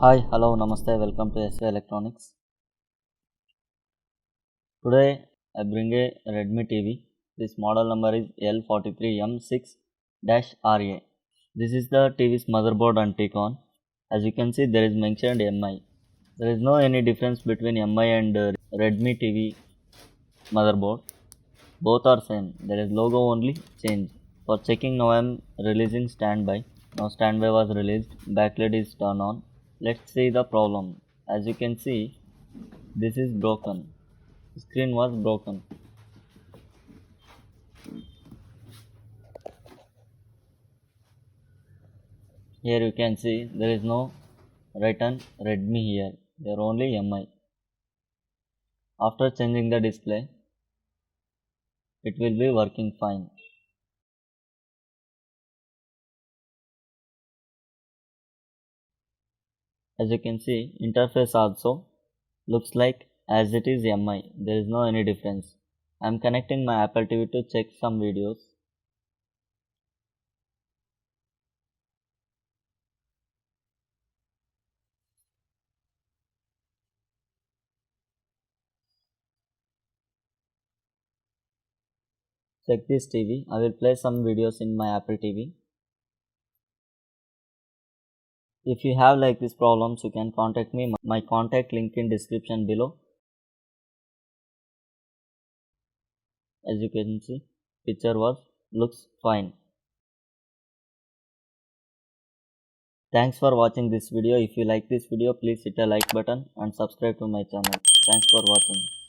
Hi, hello, namaste, welcome to SV Electronics. Today I bring a Redmi TV. This model number is L43M6-RA. This is the TV's motherboard and T-con. As you can see, there is mentioned MI. There is no any difference between MI and Redmi TV motherboard. Both are same. There is logo only change. For checking, now I am releasing standby. Now standby was released. Backlight is turned on. Let's see the problem. As you can see, this is broken. Screen was broken. Here you can see there is no written Redmi here. There only MI. After changing the display, it will be working fine. As you can see, interface also looks like as it is MI. There is no any difference. I am connecting my Apple TV to check some videos. Check this TV. I will play some videos in my Apple TV. If you have like these problems, you can contact me. My contact link in description below. As you can see, picture looks fine. Thanks for watching this video. If you like this video, please hit a like button and subscribe to my channel. Thanks for watching.